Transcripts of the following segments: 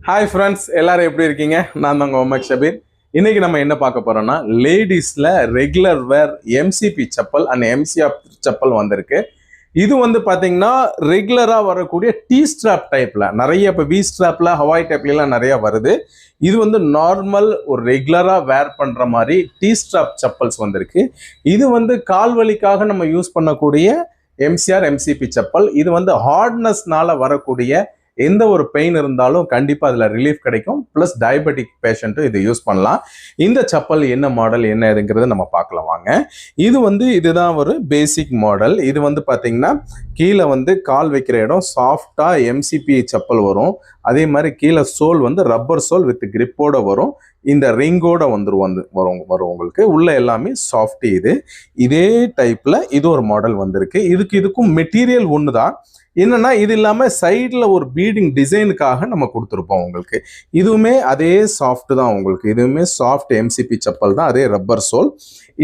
Hi friends, எல்லாரும் எப்படி இருக்கீங்க? நான் தாங்க ஒமக் ஷபீர். இன்னைக்கு நம்ம என்ன பார்க்க போறோம்னா, லேடிஸ்ல regular wear MCP chappal and MCR chappal வந்திருக்கு. இது வந்து பாத்தீங்கன்னா ரெகுலரா வரக்கூடிய டி ஸ்ட்ராப் டைப்ல நிறைய, இப்போ வி ஸ்ட்ராப்ல ஹவாய் டைப்லாம் நிறைய வருது. இது வந்து நார்மல் ஒரு ரெகுலரா வேர் பண்ற மாதிரி டி ஸ்ட்ராப் செப்பல்ஸ் வந்திருக்கு. இது வந்து கால்வலிக்காக நம்ம யூஸ் பண்ணக்கூடிய எம்சிஆர் எம்சிபி செப்பல். இது வந்து ஹார்ட்னஸ்னால வரக்கூடிய எந்த ஒரு பெயின் இருந்தாலும் கண்டிப்பா அதுல ரிலீஃப் கிடைக்கும். பிளஸ் டயபெட்டிக் பேஷண்ட்டும் இதை யூஸ் பண்ணலாம். இந்த செப்பல் என்ன மாடல் என்ன இதுங்கிறத நம்ம பார்க்கலாம் வாங்க. இதுதான் ஒரு பேசிக் மாடல். இது வந்து பாத்தீங்கன்னா கீழே வந்து கால் வைக்கிற இடம் சாஃப்டா எம்சிபி செப்பல் வரும். அதே மாதிரி கீழே சோல் வந்து ரப்பர் சோல் வித் கிரிப்போட வரும். இந்த ரிங்கோட வரும் உங்களுக்கு உள்ள எல்லாமே சாஃப்ட். இதே டைப்ல இது ஒரு மாடல் வந்திருக்கு. இதுக்கும் மெட்டீரியல் ஒண்ணுதான். என்னன்னா இது இல்லாம சைட்ல ஒரு பீடிங் டிசைனுக்காக நம்ம கொடுத்துருப்போம் உங்களுக்கு. இதுவுமே அதே சாஃப்ட் தான் உங்களுக்கு. இதுவுமே சாஃப்ட் எம்சிபி செப்பல் தான், அதே ரப்பர் சோல்.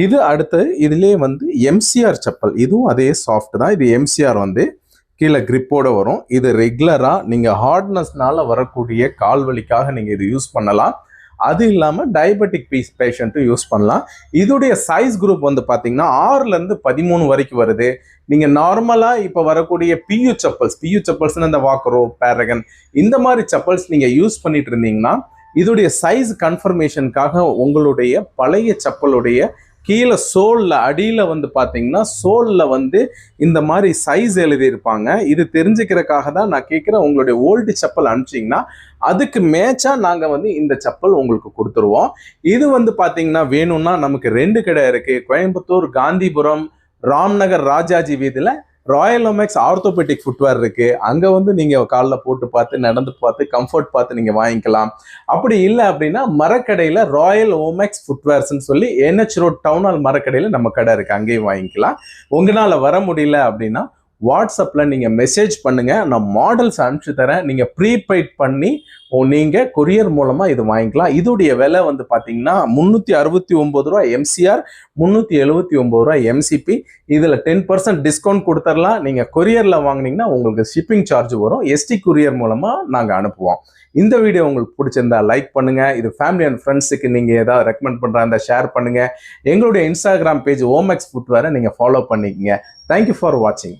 இது அடுத்து இதுலயே வந்து எம்சிஆர் செப்பல். இதுவும் அதே சாஃப்ட் தான். இது எம்சிஆர் வந்து கீழே கிரிப்போட வரும். இது ரெகுலரா நீங்க ஹார்ட்னஸ்னால வரக்கூடிய கால்வலிக்காக நீங்க இது யூஸ் பண்ணலாம். அது இல்லாமல் டயபெட்டிக் பேஷண்ட்டும் யூஸ் பண்ணலாம். இதோடைய சைஸ் குரூப் வந்து பார்த்தீங்கன்னா 6லேருந்து 13 வரைக்கும் வருது. நீங்கள் நார்மலாக இப்போ வரக்கூடிய பியூ செப்பல்ஸ்னு இந்த வாக்கரோ, பேரகன் இந்த மாதிரி செப்பல்ஸ் நீங்கள் யூஸ் பண்ணிட்டு இருந்தீங்கன்னா இதோடைய சைஸ் கன்ஃபர்மேஷனுக்காக உங்களுடைய பழைய செப்பலுடைய கீழே சோல்ல அடியில் வந்து பார்த்தீங்கன்னா சோல்ல வந்து இந்த மாதிரி சைஸ் எழுதியிருப்பாங்க. இது தெரிஞ்சுக்கிறதுக்காக தான் நான் கேட்குறேன். உங்களுடைய ஓல்டு செப்பல் அனுப்பிச்சிங்கன்னா அதுக்கு மேட்சா நாங்கள் வந்து இந்த செப்பல் உங்களுக்கு கொடுத்துருவோம். இது வந்து பார்த்தீங்கன்னா வேணும்னா நமக்கு 2 கடை இருக்கு. கோயம்புத்தூர், காந்திபுரம், ராம்நகர், ராஜாஜி வீதியில் ராயல் ஒமெக்ஸ் ஆர்த்தோபெட்டிக் ஃபுட்வேர் இருக்கு. அங்க வந்து நீங்க காலில் போட்டு பார்த்து நடந்து பார்த்து கம்ஃபர்ட் பார்த்து நீங்க வாங்கிக்கலாம். அப்படி இல்லை அப்படின்னா மரக்கடையில ராயல் ஒமெக்ஸ் ஃபுட்வேர்ஸ்ன்னு சொல்லி NH ரோட் டவுன் ஹால் மரக்கடையில நம்ம கடை இருக்கு, அங்கேயும் வாங்கிக்கலாம். உங்களால வர முடியல அப்படின்னா வாட்ஸ்அப்ல நீங்க மெசேஜ் பண்ணுங்க, நான் மாடல்ஸ் அனுப்பிச்சு தரேன். நீங்க ப்ரீபெய்ட் பண்ணி நீங்க கொரியர் மூலமா இது வாங்கிக்கலாம். இதோடைய விலை வந்து பாத்தீங்கன்னா 369 ரூபாய் எம்சிஆர், 379 ரூபாய் எம்சிபி. இதுல 10% டிஸ்கவுண்ட் கொடுத்துடலாம். நீங்க கொரியர்ல வாங்கினீங்கன்னா உங்களுக்கு ஷிப்பிங் சார்ஜ் வரும். ST கொரியர் மூலமா நாங்க அனுப்புவோம். இந்த வீடியோ உங்களுக்கு பிடிச்சிருந்தா லைக் பண்ணுங்க. இது ஃபேமிலி அண்ட் ஃப்ரெண்ட்ஸுக்கு நீங்க ஏதாவது ரெக்கமெண்ட் பண்றா ஷேர் பண்ணுங்க. எங்களுடைய இன்ஸ்டாகிராம் பேஜ் ஓமெக்ஸ் ஃபுட்வேரை நீங்க ஃபாலோ பண்ணிக்கங்க. தேங்க்யூ ஃபார் வாட்சிங்.